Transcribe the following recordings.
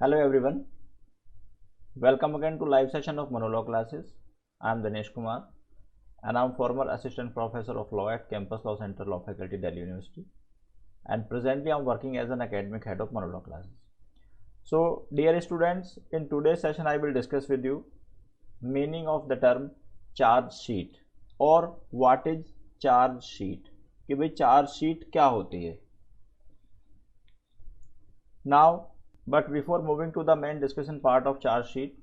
Hello everyone, welcome again to live session of monologue classes. I am Dinesh Kumar and I am former assistant professor of law at Campus Law Center Law Faculty, Delhi University, and presently I am working as an academic head of monologue classes. So dear students, in today's session I will discuss with you meaning of the term charge sheet or what is charge sheet, कि भाई charge sheet क्या होती है. Now, but before moving to the main discussion part of charge sheet,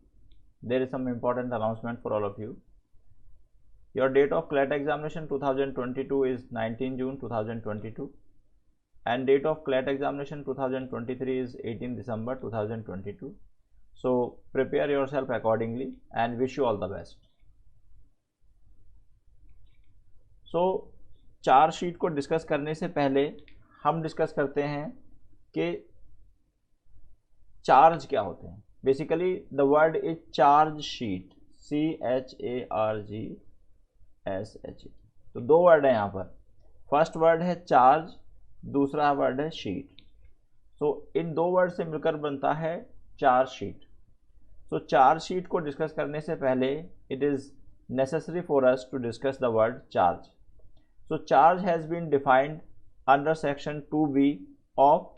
there is some important announcement for all of you. Your date of CLAT examination 2022 is 19 June 2022 and date of CLAT examination 2023 is 18 December 2022. So prepare yourself accordingly and wish you all the best. So charge sheet को discuss करने से पहले हम discuss करते हैं कि charge क्या होते हैं. Basically the word is charge sheet, CHARGSHE. तो दो वर्ड है यहाँ पर. फर्स्ट वर्ड है चार्ज, दूसरा वर्ड है शीट. सो इन दो वर्ड से मिलकर बनता है charge sheet. So charge sheet को डिस्कस करने से पहले it is necessary for us to discuss the word charge. So charge has been defined under section 2B of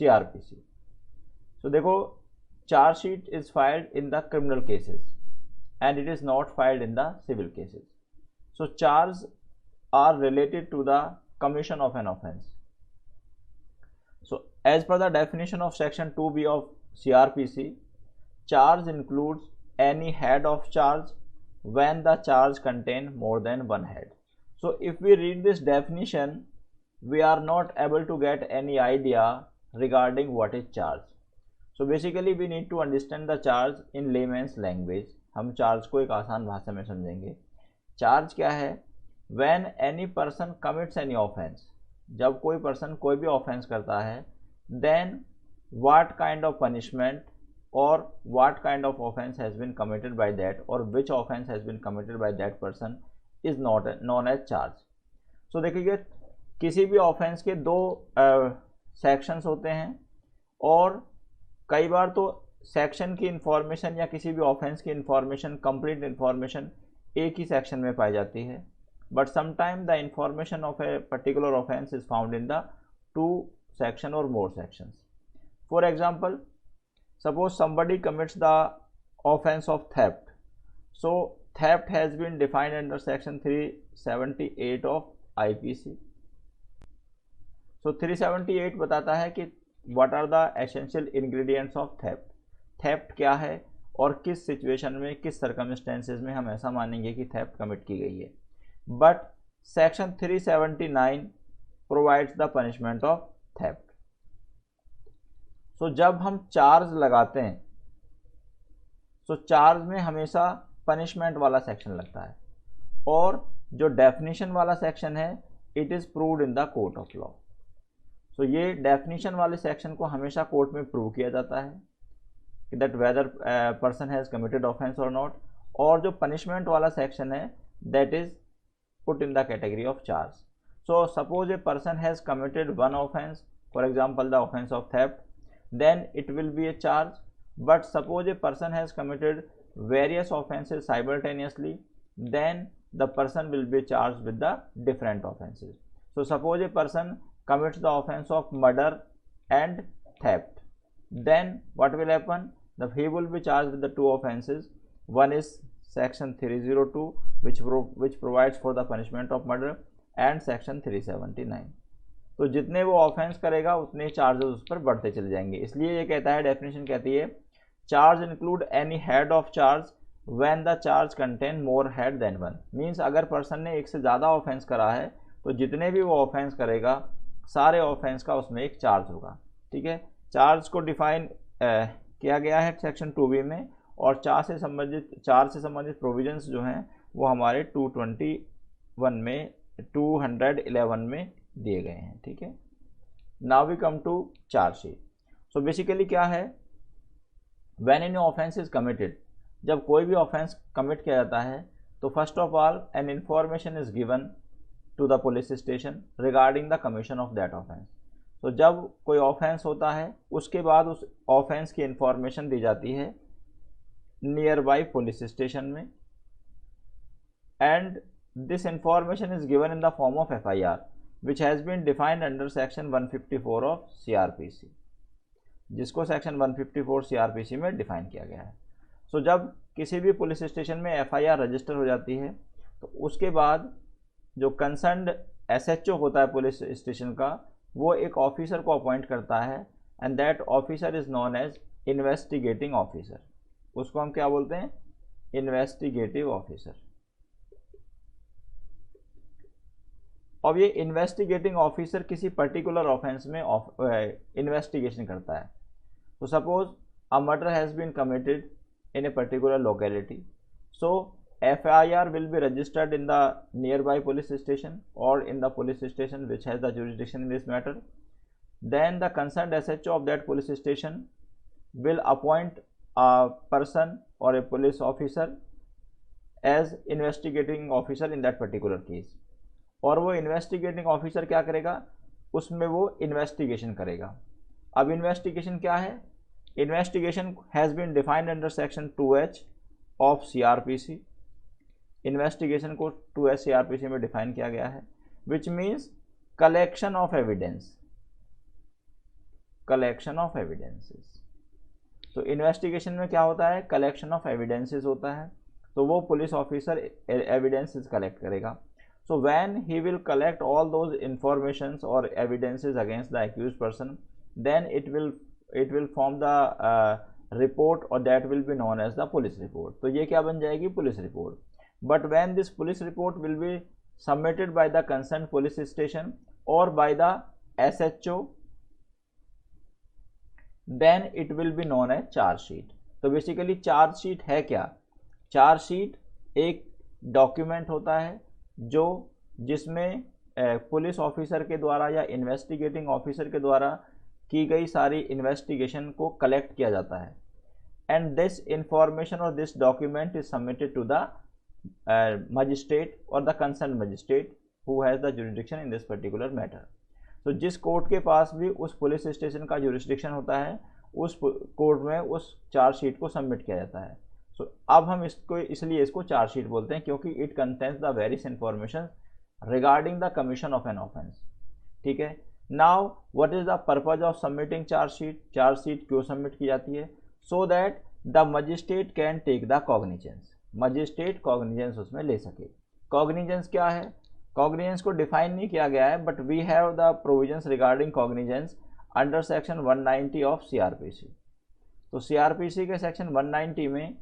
CRPC. So देखो, charge sheet is filed in the criminal cases and it is not filed in the civil cases. So charges are related to the commission of an offence. So as per the definition of section 2B of CRPC, charge includes any head of charge when the charge contain more than one head. So if we read this definition, we are not able to get any idea regarding what is charge. So basically we need to understand the charge in layman's language. हम charge को एक आसान भाषा में समझेंगे. Charge क्या है? When any person commits any offense, जब कोई पर्सन कोई भी ऑफेंस करता है, then what kind of punishment or what kind of offense has been committed by that or which offense has been committed by that person is not known as charge. So देखिए, किसी भी offence के दो sections होते हैं और कई बार तो सेक्शन की इंफॉर्मेशन या किसी भी ऑफेंस की इंफॉर्मेशन, कंप्लीट इंफॉर्मेशन एक ही सेक्शन में पाई जाती है. But sometime the information of a particular offence is found in the 2 section और more sections. For example, suppose somebody commits the offence of theft. So theft has been defined under section 378 of IPC. So 378 बताता है कि What are the essential ingredients of theft? Theft क्या है और किस situation में, किस सर्कमस्टेंसेज में हम ऐसा मानेंगे कि थेफ्ट कमिट की गई है. But section 379 provides the punishment of theft. So जब हम चार्ज लगाते हैं, सो चार्ज में हमेशा पनिशमेंट वाला सेक्शन लगता है और जो डेफिनेशन वाला सेक्शन है it is proved in the court of law. So ये डेफिनेशन वाले सेक्शन को हमेशा कोर्ट में प्रूव किया जाता है कि that whether person has committed offence और नॉट. और जो पनिशमेंट वाला सेक्शन है that is put in the category of charge. So suppose a person has committed one offence, for example the offence of theft, then it will be a charge. But suppose a person has committed various offences simultaneously, then the person will be charge with the different offences. So suppose a person commits the offense of murder and theft, then what will happen? He will be charged with the two offenses. One is section 302 which provides for the punishment of murder and section 379. तो जितने वो offence करेगा उतने charges उस पर बढ़ते चले जाएंगे. इसलिए ये कहता है, डेफिनेशन कहती है, charge include any head of charge when the charge contain more head than one. Means अगर पर्सन ने एक से ज़्यादा ऑफेंस करा है तो जितने भी वो ऑफेंस करेगा सारे ऑफेंस का उसमें एक चार्ज होगा. ठीक है. चार्ज को डिफाइन किया गया है सेक्शन 2B में और चार्ज से संबंधित प्रोविजंस जो हैं वो हमारे 211 में दिए गए हैं. ठीक है. Now we come to charge sheet. So basically क्या है, when any offence is committed, जब कोई भी ऑफेंस कमिट किया जाता है तो first of all an information is given to the police station regarding the commission of that offense. तो जब कोई ऑफेंस होता है उसके बाद उस ऑफेंस की इंफॉर्मेशन दी जाती है नियर बाई पुलिस स्टेशन में, and this information is given in the form of FIR which has been defined under section 154 of CRPC, जिसको सेक्शन 154 CRPC में डिफाइन किया गया है। सो जब किसी भी पुलिस स्टेशन में FIR रजिस्टर हो जाती है तो उसके बाद जो कंसर्न्ड SHO होता है पुलिस स्टेशन का, वो एक ऑफिसर को अपॉइंट करता है and that officer is known as investigating officer. उसको हम क्या बोलते हैं? Investigative officer. अब ये इन्वेस्टिगेटिंग ऑफिसर किसी पर्टिकुलर ऑफेंस में इन्वेस्टिगेशन करता है। तो suppose a murder has been committed in a particular locality, so FIR will be registered in the nearby police station or in the police station which has the jurisdiction in this matter. Then the concerned SHO of that police station will appoint a person or a police officer as investigating officer in that particular case. और वो investigating officer क्या करेगा? उसमें वो investigation करेगा। अब investigation क्या है? Investigation has been defined under section 2H of CRPC. Investigation को 2H CRPC में डिफाइन किया गया है, which means collection of evidence. Collection of evidences. तो इन्वेस्टिगेशन में क्या होता है? कलेक्शन ऑफ एविडेंसेस होता है। तो वो पुलिस ऑफिसर एविडेंसेस कलेक्ट करेगा। So when he will collect all those informations और evidences against the accused person, then it will form the report or that will be known as the police report. तो ये क्या बन जाएगी? Police report. But when this police report will be submitted by the concerned police station or by the SHO, then it will be known as charge sheet. तो basically charge sheet है क्या? Charge sheet एक document होता है जो जिसमें police officer के द्वारा या इन्वेस्टिगेटिंग ऑफिसर के द्वारा की गई सारी इन्वेस्टिगेशन को कलेक्ट किया जाता है, एंड दिस इंफॉर्मेशन और this document is submitted to the magistrate और the concern magistrate who has the jurisdiction in this particular matter. तो जिस कोर्ट के पास भी उस पुलिस स्टेशन का जुरिडिक्शन होता है, उस कोर्ट में उस चार्ज शीट को सबमिट किया जाता है। सो अब हम इसको इसलिए इसको चार्ज शीट बोलते हैं क्योंकि it contains the various information regarding the commission of an offence. ठीक है। Now what is the purpose of submitting charge sheet? Charge sheet क्यों सबमिट की जाती है? So that the magistrate can take the cognizance. Magistrate cognizance उसमें ले सके। Cognizance क्या है? कॉग्निजेंस को डिफाइन नहीं किया गया है, but we have the provisions regarding cognizance under section 190 of CRPC। तो CRPC के सेक्शन 190 में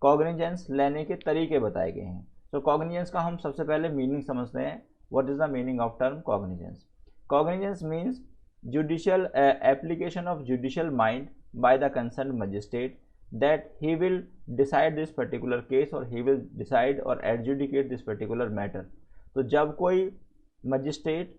कॉग्निजेंस लेने के तरीके बताए गए हैं। तो कॉग्निजेंस का हम सबसे पहले मीनिंग समझते हैं। What is the meaning of term cognizance? Cognizance means judicial application of judicial mind by the concerned magistrate that he will decide this particular case or he will decide or adjudicate this particular matter. तो जब कोई magistrate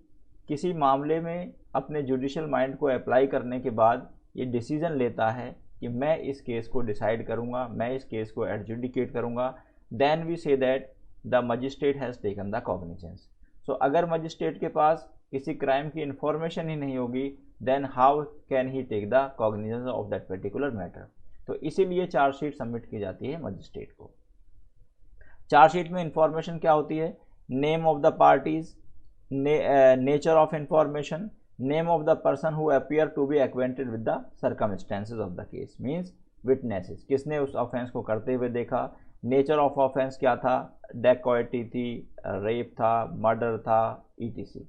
किसी मामले में अपने judicial mind को apply करने के बाद ये डिसीजन लेता है कि मैं इस केस को डिसाइड करूँगा, मैं इस केस को एडजुडिकेट करूँगा, then we say that the magistrate has taken the cognizance. So अगर मजिस्ट्रेट के पास किसी क्राइम की इंफॉर्मेशन ही नहीं होगी, then how can he take the cognizance of that particular matter. तो इसीलिए चार्जशीट सबमिट की जाती है मजिस्ट्रेट को। चार्जशीट में इंफॉर्मेशन क्या होती है? Name of the parties, nature of information, name of the person who appear to be acquainted with the circumstances of the case, means witnesses, किसने उस ऑफेंस को करते हुए देखा, नेचर ऑफ ऑफेंस क्या था, डेकॉइटी थी, रेप था, मर्डर था, ETC।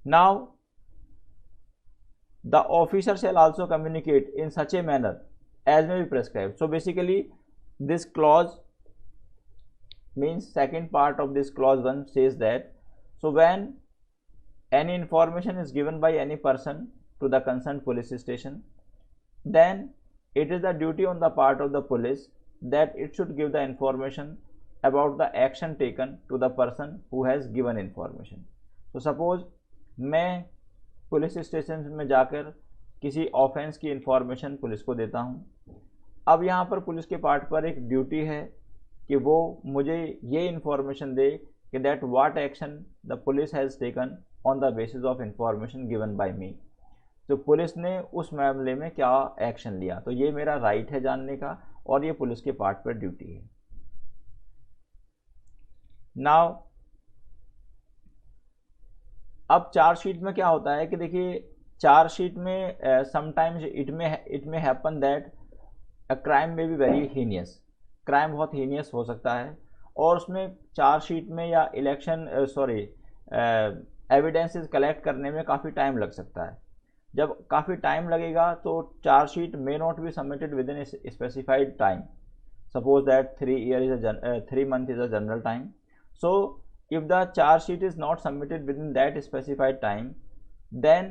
Now, the officer shall also communicate in such a manner as may be prescribed. So basically, this clause means second part of this clause 1 says that, so when any information is given by any person to the concerned police station, then it is the duty on the part of the police that it should give the information about the action taken to the person who has given information. So suppose मैं police station में जाकर किसी offence की information police को देता हूँ। अब यहाँ पर पुलिस के पार्ट पर एक ड्यूटी है कि वो मुझे ये इंफॉर्मेशन दे कि that what action the police has taken on the basis of information given by me. तो पुलिस ने उस मामले में क्या एक्शन लिया, तो ये मेरा राइट है जानने का और ये पुलिस के पार्ट पर ड्यूटी है। नाउ अब चार्जशीट में क्या होता है कि देखिए चार्जशीट में समटाइम्स इट में हैपन दैट अ क्राइम में बी वेरी हीनियस, क्राइम बहुत हीनियस हो सकता है और उसमें चार्जशीट में या इलेक्शन एविडेंसेस कलेक्ट करने में काफ़ी टाइम लग सकता है। जब काफ़ी टाइम लगेगा तो chargesheet may not be submitted with in specified time. Suppose that 3 months is a general time. So if the charge sheet is not submitted within that specified time, then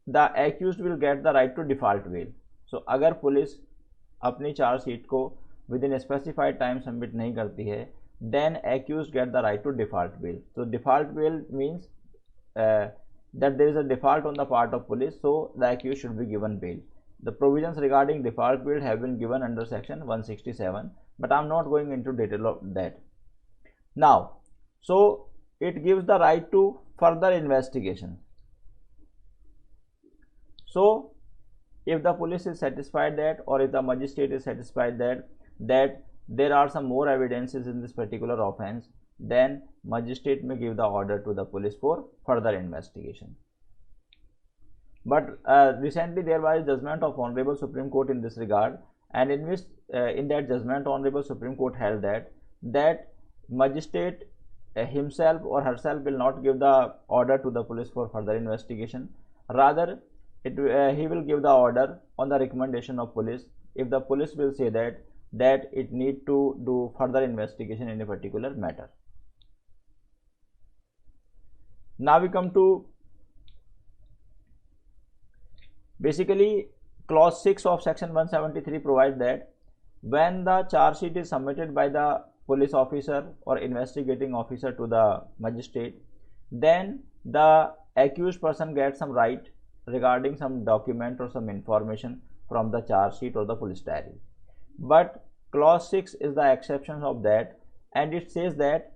the accused will get the right to default bail. So अगर police अपनी charge sheet को with in specified time submit नहीं करती है, then accused get the right to default bail. So default bail means that there is a default on the part of police, so the accused should be given bail. The provisions regarding default bail have been given under section 167, but I am not going into detail of that. Now, so it gives the right to further investigation. So if the police is satisfied that, or if the magistrate is satisfied that there are some more evidences in this particular offense, then magistrate may give the order to the police for further investigation. But recently there was judgment of Honorable Supreme Court in this regard, and in which in that judgment Honorable Supreme Court held that magistrate himself or herself will not give the order to the police for further investigation. Rather he will give the order on the recommendation of police if the police will say that it need to do further investigation in a particular matter. Now we come to basically clause 6 of section 173 provides that when the charge sheet is submitted by the police officer or investigating officer to the magistrate, then the accused person gets some right regarding some document or some information from the charge sheet or the police diary. But clause 6 is the exception of that, and it says that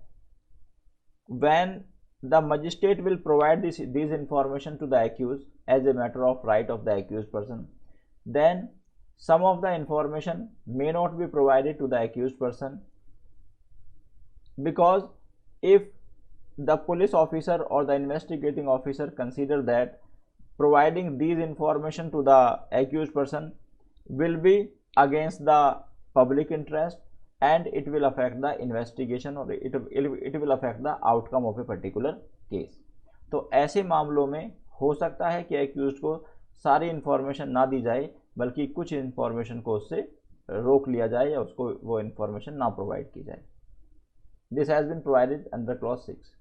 when the magistrate will provide these information to the accused as a matter of right of the accused person, then some of the information may not be provided to the accused person, because if the police officer or the investigating officer consider that providing these information to the accused person will be against the public interest and it will affect the investigation or it will affect the outcome of a particular case, तो ऐसे मामलों में हो सकता है कि accused को सारी इंफॉर्मेशन ना दी जाए बल्कि कुछ इंफॉर्मेशन को उससे रोक लिया जाए या उसको वो इंफॉर्मेशन ना प्रोवाइड की जाए. This has been provided under clause 6.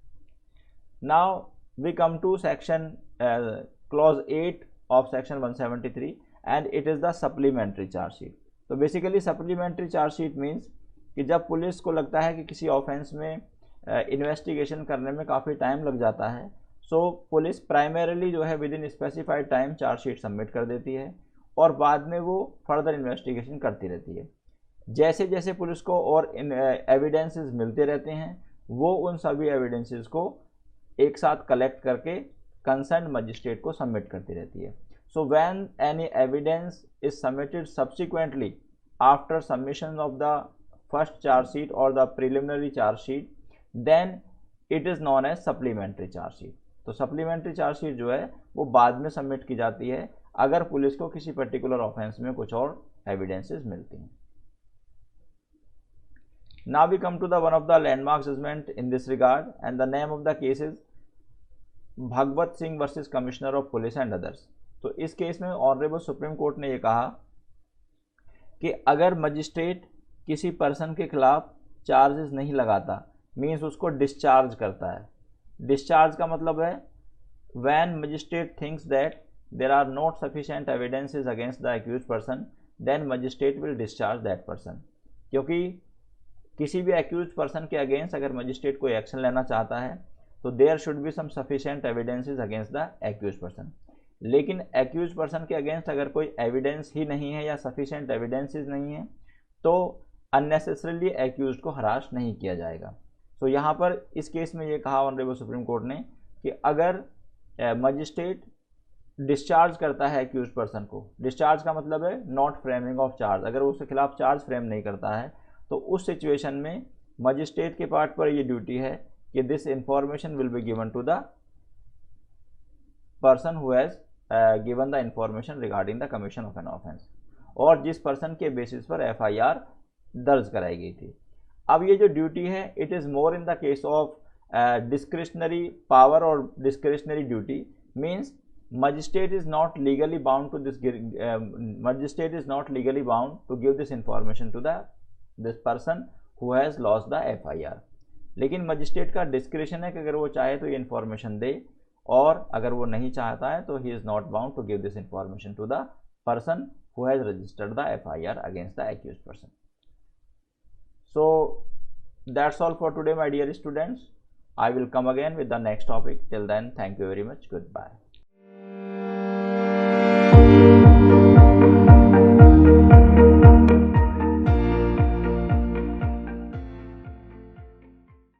Now we come to section clause 8 of section 173 and it is the supplementary charge sheet. तो basically supplementary charge sheet means कि जब पुलिस को लगता है कि किसी ऑफेंस में इन्वेस्टिगेशन करने में काफ़ी टाइम लग जाता है, सो पुलिस प्राइमरीली जो है with in specified time charge sheet submit कर देती है और बाद में वो फर्दर इन्वेस्टिगेशन करती रहती है. जैसे जैसे पुलिस को और एविडेंसेस मिलते रहते हैं वो उन सभी एविडेंसेस को एक साथ कलेक्ट करके कंसर्न मजिस्ट्रेट को सबमिट करती रहती है. So when any evidence is submitted subsequently after submission of the first charge sheet or the preliminary charge sheet, then it is known as supplementary charge sheet. तो supplementary charge sheet जो है वो बाद में submit की जाती है अगर पुलिस को किसी पर्टिकुलर ऑफेंस में कुछ और एविडेंसेस मिलती हैं. Now we come to the one of the landmark judgment in this regard, and the name of the case is Bhagwat Singh versus Commissioner of Police and others. तो इस case में honourable supreme court ने ये कहा कि अगर magistrate किसी person के खिलाफ चार्जेस नहीं लगाता, मीन्स उसको डिस्चार्ज करता है. डिस्चार्ज का मतलब है when magistrate thinks that there are not sufficient evidences against the accused person, then magistrate will discharge that person. क्योंकि किसी भी एक्यूज्ड पर्सन के अगेंस्ट अगर मजिस्ट्रेट कोई एक्शन लेना चाहता है तो there should be some sufficient evidences against the accused person. लेकिन एक्यूज पर्सन के अगेंस्ट अगर कोई एविडेंस ही नहीं है या सफिशिएंट एविडेंसेस नहीं है तो अननेसेसरीली एक्यूज को हरास नहीं किया जाएगा. तो यहाँ पर इस केस में ये कहा ऑनरेबल सुप्रीम कोर्ट ने कि अगर मजिस्ट्रेट डिस्चार्ज करता है एक्यूज पर्सन को। डिस्चार्ज का मतलब है नॉट फ्रेमिंग ऑफ चार्ज, अगर वो उसके खिलाफ चार्ज फ्रेम नहीं करता है तो उस सिचुएशन में मजिस्ट्रेट के पार्ट पर ये ड्यूटी है कि this information will be given to the person who has given the information regarding the commission of an offence, और जिस पर्सन के बेसिस पर एफआईआर दर्ज कराई गई थी। अब ये जो ड्यूटी है it is more in the case of discretionary power और discretionary duty, means magistrate is not legally bound to this magistrate is not legally bound to give this information to this person who has lost the FIR, लेकिन magistrate का discretion है कि अगर वो चाहे तो ये इन्फॉर्मेशन दे, और अगर वो नहीं चाहता है तो he is not bound to give this information to the person who has registered the FIR against the accused person. So that's all for today my dear students. I will come again with the next topic. Till then, thank you very much. Goodbye.